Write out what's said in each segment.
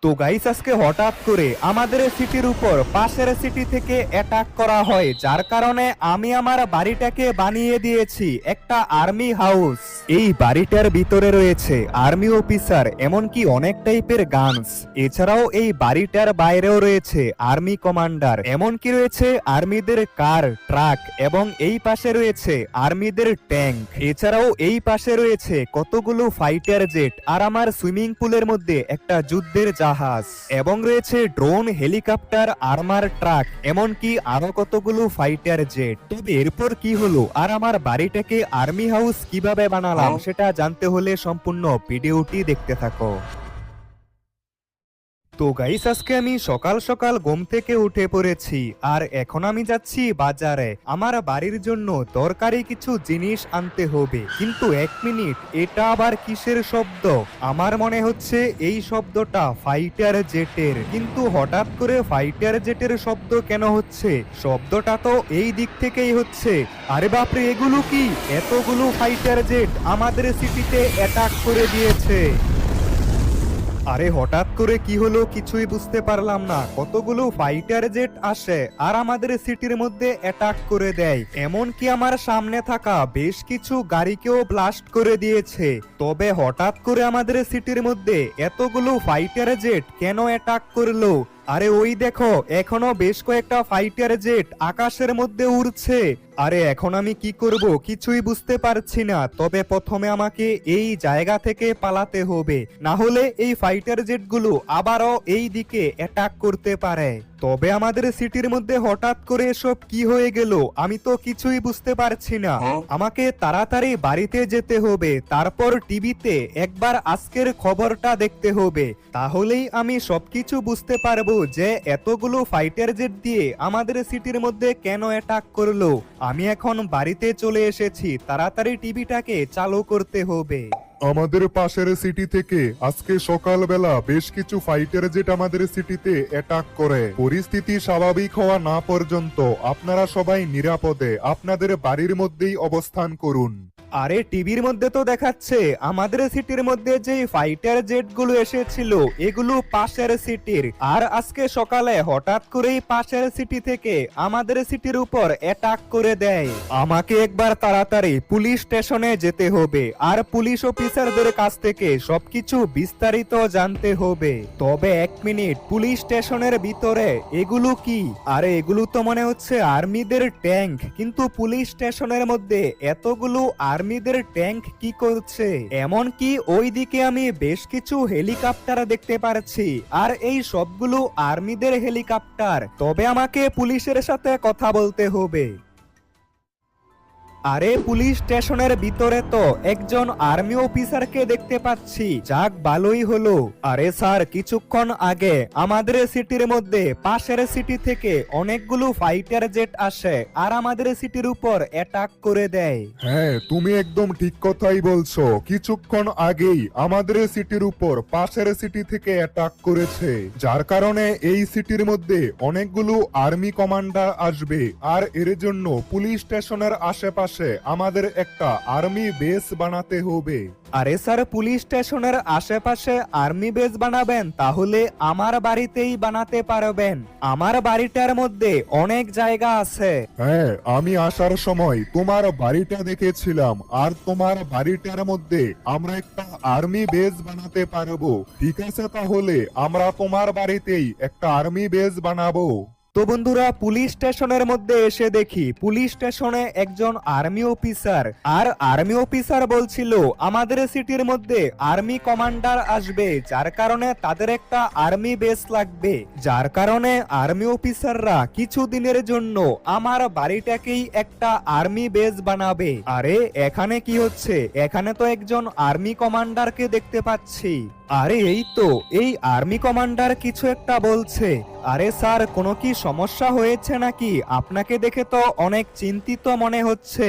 তো গাইস আজকে হঠাৎ করে আমাদের সিটির উপর পাশের সিটি থেকে অ্যাটাক করা হয়, যার কারণে আমি আমার বাড়িটাকে বানিয়ে দিয়েছি একটা আর্মি হাউস। এই বাড়িটার ভিতরে রয়েছে আর্মি অফিসার, এমনকি অনেক টাইপের গানস। এছাড়াও এই বাড়িটার বাইরেও রয়েছে আর্মি কমান্ডার, এমনকি রয়েছে আর্মিদের কার, ট্রাক, এবং এই পাশে রয়েছে আর্মিদের ট্যাঙ্ক। এছাড়াও এই পাশে রয়েছে কতগুলো ফাইটার জেট, আর আমার সুইমিং পুলের মধ্যে একটা যুদ্ধের জাহাজ, এবং রয়েছে ড্রোন, হেলিকপ্টার, আর্মার ট্রাক, এমনকি আরো কতগুলো ফাইটার জেট। তবে এরপর কি হলো আর আমার বাড়িটাকে আর্মি হাউস কিভাবে বানালাম সেটা জানতে হলে সম্পূর্ণ ভিডিওটি দেখতে থাকো। তো গাইস আজকে আমি সকাল সকাল ঘুম থেকে উঠে পড়েছি, আর এখন আমি যাচ্ছি বাজারে আমার বাড়ির জন্য দরকারি কিছু জিনিস আনতে হবে। কিন্তু এক মিনিট, এটা আবার কিসের শব্দ? আমার মনে হচ্ছে এই শব্দটা ফাইটার জেটের, কিন্তু হঠাৎ করে ফাইটার জেটের শব্দ কেন হচ্ছে? শব্দটা তো এই দিক থেকেই হচ্ছে। আরে বাপরে, এগুলো কি? এতগুলো ফাইটার জেট আমাদের সিটিতে অ্যাটাক করে দিয়েছে। আরে হঠাৎ করে কি হলো কিছুই বুঝতে পারলাম না। কতগুলো ফাইটার জেট আসে আর আমাদের সিটির মধ্যে অ্যাটাক করে দেয়, এমনকি আমার সামনে থাকা বেশ কিছু গাড়িকেও ব্লাস্ট করে দিয়েছে। তবে হঠাৎ করে আমাদের সিটির মধ্যে এতগুলো ফাইটার জেট কেন অ্যাটাক করলো? আরে ওই দেখো, এখনো বেশ কয়েকটা ফাইটার জেট আকাশের মধ্যে উড়ছে। আরে এখন আমি কি করব কিছুই বুঝতে পারছি না। তবে প্রথমে আমাকে এই জায়গা থেকে পালাতে হবে, না হলে এই ফাইটার জেটগুলো আবারও এই দিকে অ্যাটাক করতে পারে। তবে আমাদের সিটির মধ্যে হঠাৎ করে এসব কি হয়ে গেল আমি তো কিছুই বুঝতে পারছি না। আমাকে তাড়াতাড়ি বাড়িতে যেতে হবে, তারপর টিভিতে একবার আজকের খবরটা দেখতে হবে, তাহলেই আমি সবকিছু বুঝতে পারবো যে এতগুলো ফাইটার জেট দিয়ে আমাদের সিটির মধ্যে কেন অ্যাটাক করলো। আমি এখন বাড়িতে চলে এসেছি, তাড়াতাড়ি টিভিটাকে চালু করতে হবে। আমাদের পাশের সিটি থেকে আজকে সকালবেলা বেশ কিছু ফাইটার জেট আমাদের সিটিতে অ্যাটাক করে। পরিস্থিতি স্বাভাবিক হওয়া না পর্যন্ত আপনারা সবাই নিরাপদে আপনাদের বাড়ির মধ্যেই অবস্থান করুন। আরে টিভির মধ্যে তো দেখাচ্ছে আমাদের সিটির মধ্যে যে ফাইটার জেট গুলো এসেছিল এগুলো পাশের সিটির, আর আজকে সকালে হঠাৎ করেই পাশের সিটি থেকে আমাদের সিটির উপর অ্যাটাক করে দেয়। আমাকে একবার তাড়াতাড়ি পুলিশ স্টেশনে যেতে হবে, আর পুলিশ অফিসারদের কাছ থেকে সবকিছু বিস্তারিত জানতে হবে। তবে এক মিনিট, পুলিশ স্টেশনের ভিতরে এগুলো কি? আরে এগুলো তো মনে হচ্ছে আর্মিদের ট্যাঙ্ক, কিন্তু পুলিশ স্টেশনের মধ্যে এতগুলো আর্মিদের ট্যাঙ্ক কি করছে? এমনকি ওইদিকে আমি বেশ কিছু হেলিকপ্টার দেখতে পাচ্ছি, আর এই সবগুলো আর্মিদের হেলিকপ্টার। তবে আমাকে পুলিশের সাথে কথা বলতে হবে। আরে পুলিশ স্টেশনের ভিতরে তো একজন আর্মি অফিসারকে দেখতে পাচ্ছি, যাক ভালোই হলো। আরে স্যার, কিছুক্ষণ আগে আমাদের সিটির মধ্যে পাশের সিটি থেকে অনেকগুলো ফাইটার জেট আসে আর আমাদের সিটির উপর অ্যাটাক করে দেয়। হ্যাঁ, তুমি একদম ঠিক কথাই বলছো। কিছুক্ষণ আগেই আমাদের সিটির উপর পাশের সিটি থেকে অ্যাটাক করেছে, যার কারণে এই সিটির মধ্যে অনেকগুলো আর্মি কমান্ডার আসবে, আর এর জন্য পুলিশ স্টেশনের আশেপাশে আমাদের একটা আর্মি বেস বানাতে হবে। আরে স্যার, পুলিশ স্টেশনের আশেপাশে আর্মি বেস বানাবেন? তাহলে আমার বাড়িতেই বানাতে পারবেন, আমার বাড়িটার মধ্যে অনেক জায়গা আছে। হ্যাঁ, আমি আসার সময় তোমার বাড়িটা দেখেছিলাম, আর তোমার বাড়িটার মধ্যে আমরা একটা আর্মি বেস বানাতে পারবো। ঠিক আছে, তাহলে আমরা তোমার বাড়িতেই একটা আর্মি বেস বানাবো। তো বন্ধুরা, পুলিশ স্টেশনের মধ্যে এসে দেখি পুলিশ স্টেশনে একজন আর্মি অফিসার, আর আর্মি অফিসার বলছিল আমাদের সিটির মধ্যে আর্মি কমান্ডার আসবে, যার কারণে তাদের একটা আর্মি বেস লাগবে, যার কারণে আর্মি অফিসাররা কিছুদিনের জন্য আমার বাড়িটাকেই একটা আর্মি বেস বানাবে। আরে এখানে কি হচ্ছে? এখানে তো একজন আর্মি কমান্ডারকে দেখতে পাচ্ছি। আরে এই তো, এই আর্মি কমান্ডার কিছু একটা বলছে। আরে স্যার, কোনো কি সমস্যা হয়েছে নাকি? আপনাকে দেখে তো অনেক চিন্তিত মনে হচ্ছে।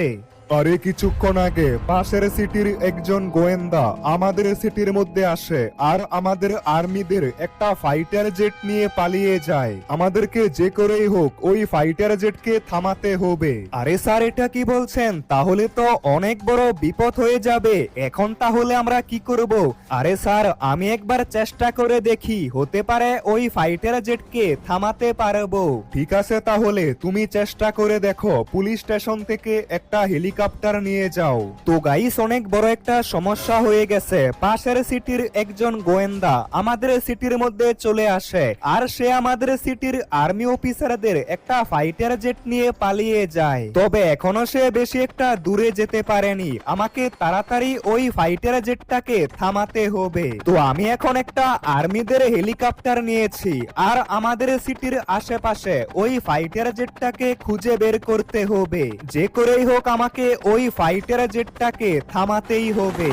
আরে কিছুক্ষণ আগে পাশের সিটির একজন গোয়েন্দা আমাদের সিটির মধ্যে আসে আর আমাদের আর্মিদের একটা ফাইটার জেট নিয়ে পালিয়ে যায়। আমাদেরকে যে করেই হোক ওই ফাইটার জেটকে থামাতে হবে। আরে স্যার, এটা কি বলছেন? তাহলে তো অনেক বড় বিপদ হয়ে যাবে। এখন তাহলে আমরা কি করব? আরে স্যার, আমি একবার চেষ্টা করে দেখি, হতে পারে ওই ফাইটার জেটকে থামাতে পারবো। ঠিক আছে, তাহলে তুমি চেষ্টা করে দেখো। পুলিশ স্টেশন থেকে একটা হেলিকপ্টার নিয়ে যাও। তো গাইস, অনেক বড় একটা সমস্যা হয়ে গেছে। পাশের সিটির একজন গোয়েন্দা আমাদের সিটির মধ্যে চলে আসে আর সে আমাদের সিটির আর্মি অফিসারদের একটা ফাইটার জেট নিয়ে পালিয়ে যায়। তবে এখনো সে বেশি একটা দূরে যেতে পারেনি। আমাকে তাড়াতাড়ি ওই ফাইটার জেটটাকে থামাতে হবে। তো আমি এখন একটা আর্মিদের হেলিকপ্টার নিয়েছি আর আমাদের সিটির আশেপাশে ওই ফাইটার জেটটাকে খুঁজে বের করতে হবে। যে করেই হোক আমাকে ওই ফাইটার জেটটাকে থামাতেই হবে।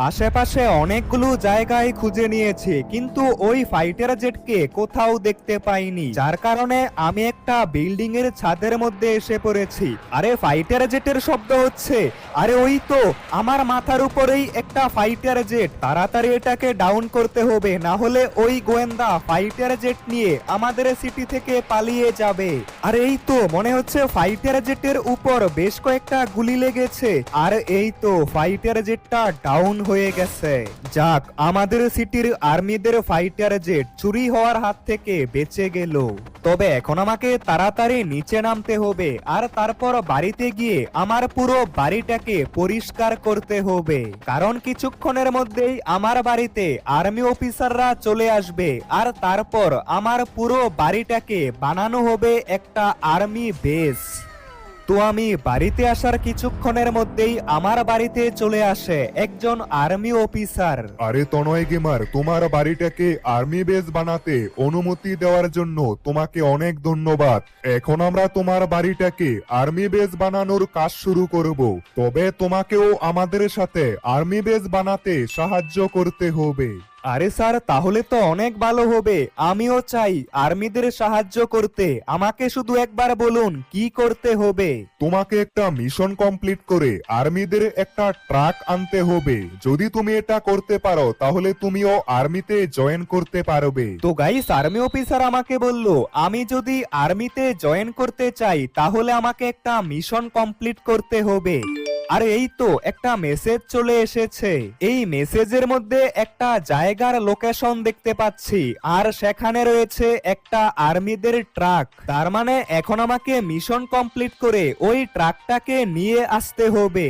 আশেপাশে অনেকগুলো জায়গায় খুঁজে নিয়েছি, কিন্তু ওই ফাইটার জেটকে কোথাও দেখতে পাইনি। যার কারণে আমি একটা বিল্ডিং এর ছাদের মধ্যে এসে পড়েছি। আরে ফাইটার জেটের শব্দ হচ্ছে। আরে ওই তো আমার মাথার উপরেই একটা ফাইটার জেট। তাড়াতাড়ি এটাকে ডাউন করতে হবে, না হলে ওই গোয়েন্দা ফাইটার জেট নিয়ে আমাদের সিটি থেকে পালিয়ে যাবে। আর এই তো মনে হচ্ছে ফাইটার জেটের উপর বেশ কয়েকটা গুলি লেগেছে। আর এই তো ফাইটার জেটটা ডাউন হয়ে গেছে। যাক, আমাদের সিটির আর্মিদের ফাইটার জেট চুরি হওয়ার হাত থেকে বেঁচে গেল। তবে এখন আমাকে তাড়াতাড়ি নিচে নামতে হবে আর তারপর বাড়িতে গিয়ে আমার পুরো বাড়িটাকে পরিষ্কার করতে হবে। কারণ কিছুক্ষণের মধ্যেই আমার বাড়িতে আর্মি অফিসাররা চলে আসবে আর তারপর আমার পুরো বাড়িটাকে বানানো হবে একটা আর্মি বেস। তো আমি বাড়িতে আসার কিছুক্ষণের মধ্যেই আমার বাড়িতে চলে আসে একজন আর্মি অফিসার। আরে তনয় গেমার, তোমার বাড়িটাকে আর্মি বেস বানাতে অনুমতি দেওয়ার জন্য তোমাকে অনেক ধন্যবাদ। এখন আমরা তোমার বাড়িটাকে আর্মি বেস বানানোর কাজ শুরু করব। তবে তোমাকেও আমাদের সাথে আর্মি বেস বানাতে সাহায্য করতে হবে। আরে স্যার, তাহলে তো অনেক ভালো হবে। আমিও চাই আর্মিদের সাহায্য করতে। আমাকে শুধু একবার বলুন কি করতে হবে। তোমাকে একটা মিশন কমপ্লিট করে আর্মিদের একটা ট্রাক আনতে হবে। যদি তুমি এটা করতে পারো তাহলে তুমিও আর্মিতে জয়েন করতে পারবে। তো গাইস, আর্মি অফিসার আমাকে বলল আমি যদি আর্মিতে জয়েন করতে চাই তাহলে আমাকে একটা মিশন কমপ্লিট করতে হবে। আর এই তো একটা মেসেজ চলে এসেছে। এই মেসেজের মধ্যে একটা জায়গার লোকেশন দেখতে পাচ্ছি আর সেখানে রয়েছে একটা আর্মিদের ট্রাক। তার মানে এখন আমাকে মিশন কমপ্লিট করে ওই ট্রাকটাকে নিয়ে আসতে হবে।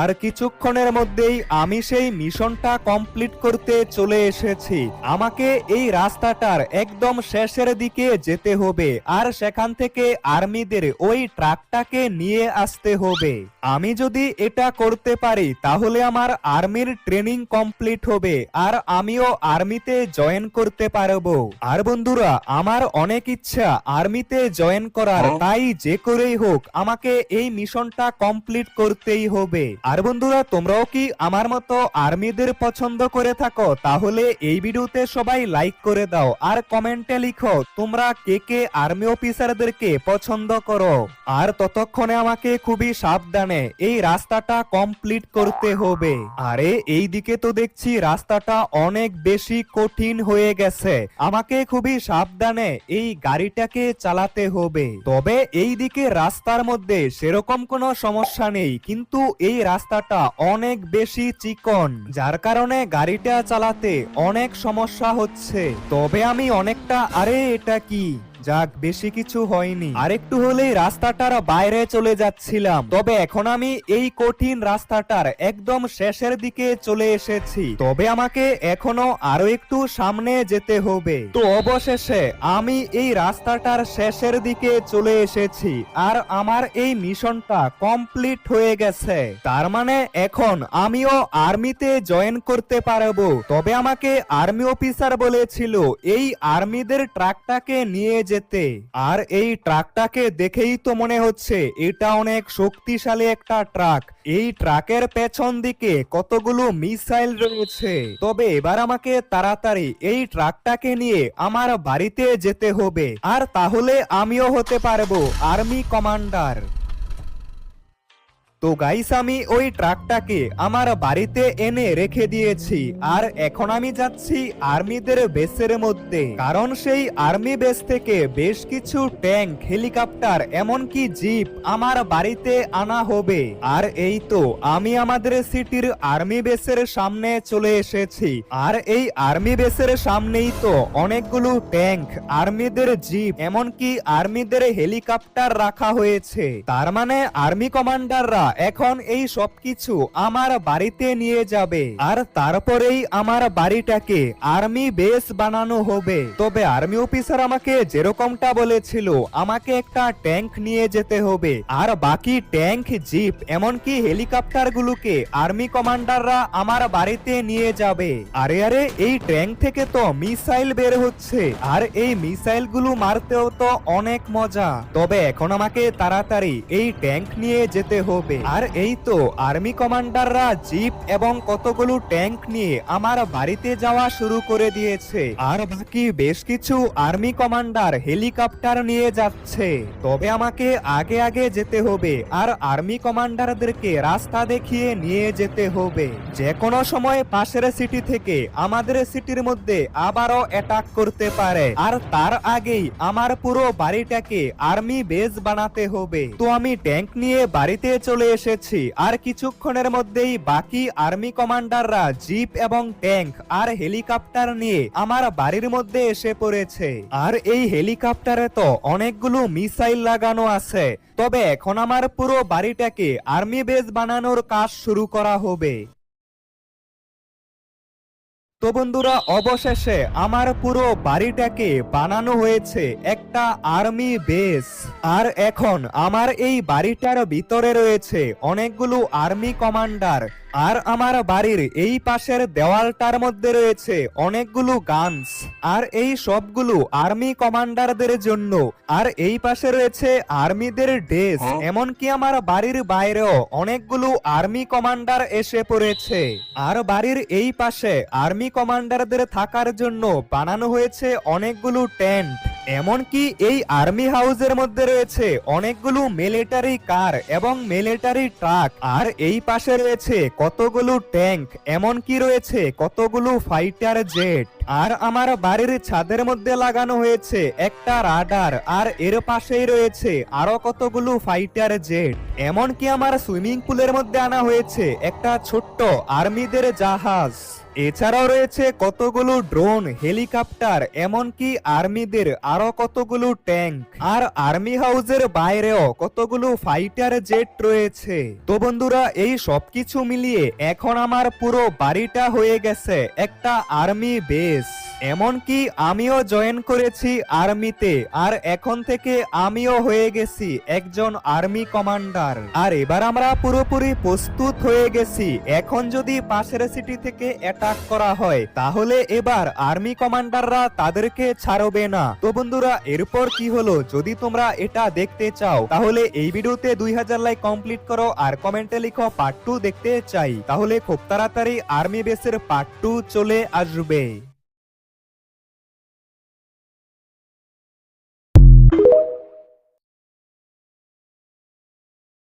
আর কিছুক্ষণের মধ্যেই আমি সেই মিশনটা কমপ্লিট করতে চলে এসেছি। আমাকে এই রাস্তাটার একদম শেষের দিকে যেতে হবে আর সেখান থেকে আর্মিদের ওই ট্রাকটাকে নিয়ে আসতে হবে। আমি যদি এটা করতে পারি তাহলে আমার আর্মির ট্রেনিং কমপ্লিট হবে আর আমিও আর্মিতে জয়েন করতে পারবো। আর বন্ধুরা, আমার অনেক ইচ্ছা আর্মিতে জয়েন করার, তাই যে করেই হোক আমাকে এই মিশনটা কমপ্লিট করতেই হবে। আর বন্ধুরা, তোমরাও কি আমার মতো আর্মিদের পছন্দ করে থাকো? তাহলে এই ভিডিওতে সবাই লাইক করে দাও আর কমেন্টে লিখো তোমরা কে কে আর্মি অফিসারদেরকে পছন্দ করো। আর ততক্ষণে আমাকে খুবই সাবধানে এই রাস্তাটা কমপ্লিট করতে হবে। আরে এই দিকে তো দেখছি রাস্তাটা অনেক বেশি কঠিন হয়ে গেছে। আমাকে খুবই সাবধানে এই গাড়িটাকে চালাতে হবে। তবে এই দিকে রাস্তার মধ্যে সেরকম কোনো সমস্যা নেই, কিন্তু এই রাস্তাটা অনেক বেশি চিকন, যার কারণে গাড়িটা চালাতে অনেক সমস্যা হচ্ছে। তবে আমি অনেকটা, আরে এটা কি, যাক বেশি কিছু হয়নি। আরেকটু হলেই রাস্তাটার বাইরে চলে যাচ্ছিলাম। তবে এখন আমি এই কঠিন রাস্তাটার একদম শেষের দিকে চলে এসেছি। তবে আমাকে এখনো আরো একটু সামনে যেতে হবে। তো অবশেষে আমি এই রাস্তাটার শেষের দিকে চলে এসেছি আর আমার এই মিশনটা কমপ্লিট হয়ে গেছে। তার মানে এখন আমিও আর্মিতে জয়েন করতে পারবো। তবে আমাকে আর্মি অফিসার বলেছিল এই আর্মিদের ট্রাকটাকে নিয়ে যেতে। আর এই ট্রাকটাকে দেখেই তো মনে হচ্ছে এটা অনেক শক্তিশালী একটা ট্রাক। এই ট্রাকের পেছন দিকে কতগুলো মিসাইল রয়েছে। তবে এবার আমাকে তাড়াতাড়ি এই ট্রাকটাকে নিয়ে আমার বাড়িতে যেতে হবে, আর তাহলে আমিও হতে পারবো আর্মি কমান্ডার। তো গাইস, আমি ওই ট্রাকটাকে আমার বাড়িতে এনে রেখে দিয়েছি, আর এখন আমি যাচ্ছি আর্মিদের বেসের মধ্যে, কারণ সেই আর্মি বেস থেকে বেশ কিছু ট্যাঙ্ক, হেলিকপ্টার, এমনকি জিপ আমার বাড়িতে আনা হবে। আর এই তো আমি আমাদের সিটির আর্মি বেসের সামনে চলে এসেছি, আর এই আর্মি বেসের সামনেই তো অনেকগুলো ট্যাঙ্ক, আর্মিদের জিপ, এমনকি আর্মিদের হেলিকপ্টার রাখা হয়েছে। তার মানে আর্মি কমান্ডাররা এখন এই সবকিছু আমার বাড়িতে নিয়ে যাবে, আর তারপরেই আমার বাড়িটাকে আর্মি বেস বানানো হবে। তবে আর্মি অফিসার আমাকে যেরকমটা বলেছিল, আমাকে একটা ট্যাঙ্ক নিয়ে যেতে হবে, আর বাকি ট্যাঙ্ক, জিপ, এমনকি হেলিকপ্টার গুলোকে আর্মি কমান্ডাররা আমার বাড়িতে নিয়ে যাবে। আরে আরে, এই ট্যাঙ্ক থেকে তো মিসাইল বের হচ্ছে, আর এই মিসাইল গুলো মারতেও তো অনেক মজা। তবে এখন আমাকে তাড়াতাড়ি এই ট্যাঙ্ক নিয়ে যেতে হবে। আর এই তো আর্মি কমান্ডাররা জিপ এবং কতগুলো ট্যাঙ্ক নিয়ে আমার বাড়িতে যাওয়া শুরু করে দিয়েছে, আর বাকি বেশ কিছু আর্মি কমান্ডার হেলিকপ্টার নিয়ে যাচ্ছে। তবে আমাকে আগে আগে যেতে হবে, আর আর্মি কমান্ডারদেরকে রাস্তা দেখিয়ে নিয়ে যেতে হবে। যে কোনো সময় পাশের সিটি থেকে আমাদের সিটির মধ্যে আবারও অ্যাটাক করতে পারে, আর তার আগেই আমার পুরো বাড়িটাকে আর্মি বেস বানাতে হবে। তো আমি ট্যাঙ্ক নিয়ে বাড়িতে চলে এসেছি, আর কিছুক্ষণের মধ্যেই বাকি আর্মি কমান্ডাররা জিপ এবং ট্যাঙ্ক আর হেলিকপ্টার নিয়ে আমার বাড়ির মধ্যে এসে পড়েছে। আর এই হেলিকপ্টারে তো অনেকগুলো মিসাইল লাগানো আছে। তবে এখন আমার পুরো বাড়িটাকে আর্মি বেস বানানোর কাজ শুরু করা হবে। তো বন্ধুরা, অবশেষে আমার পুরো বাড়িটাকে বানানো হয়েছে একটা আর্মি বেস। আর এখন আমার এই বাড়িটার ভিতরে রয়েছে অনেকগুলো আর্মি কমান্ডার, আর আমার বাড়ির এই পাশের দেওয়ালটার মধ্যে রয়েছে অনেকগুলো গানস, আর এই সবগুলো আর্মি কমান্ডারদের জন্য। আর এই পাশে রয়েছে আর্মিদের ড্রেস, এমনকি আমার বাড়ির বাইরেও অনেকগুলো আর্মি কমান্ডার এসে পড়েছে। আর বাড়ির এই পাশে আর্মি কমান্ডারদের থাকার জন্য বানানো হয়েছে অনেকগুলো টেন্ট, এমনকি এই আর্মি হাউসের মধ্যে রয়েছে অনেকগুলো মিলিটারি কার এবং মিলিটারি ট্রাক। আর এই পাশে রয়েছে কতগুলো ট্যাঙ্ক, এমনকি রয়েছে কতগুলো ফাইটার জেট। আর আমার বাড়ির ছাদের মধ্যে লাগানো হয়েছে একটা রাডার, আর এর পাশেই রয়েছে আরো কতগুলো ফাইটার জেট। এমনকি আমার সুইমিং পুলের মধ্যে আনা হয়েছে একটা ছোট্ট আর্মিদের জাহাজ। এছাড়াও রয়েছে কতগুলো ড্রোন, হেলিকপ্টার, এমনকি আর্মিদের আরো কতগুলো ট্যাঙ্ক। আর আর্মি হাউসের বাইরেও কতগুলো ফাইটার জেট রয়েছে। তো বন্ধুরা, এই সবকিছু মিলিয়ে এখন আমার পুরো বাড়িটা হয়ে গেছে একটা আর্মি বেস। এমনকি আমিও জয়েন করেছি আর্মিতে, আর এখন থেকে আমিও হয়ে গেছি একজন আর্মি কমান্ডার। আর এবার আমরা পুরোপুরি প্রস্তুত হয়ে গেছি। এখন যদি পাশের সিটি থেকে অ্যাটাক করা হয়, তাহলে এবার আর্মি কমান্ডাররা তাদেরকে ছাড়বে না। তো বন্ধুরা, এরপর কি হলো, যদি তোমরা এটা দেখতে চাও তাহলে এই ভিডিওতে 2000 লাইক কমপ্লিট করো, আর কমেন্টে লিখো পার্ট 2 দেখতে চাই। তাহলে খুব তাড়াতাড়ি আর্মি বেসের পার্ট 2 চলে আসবে।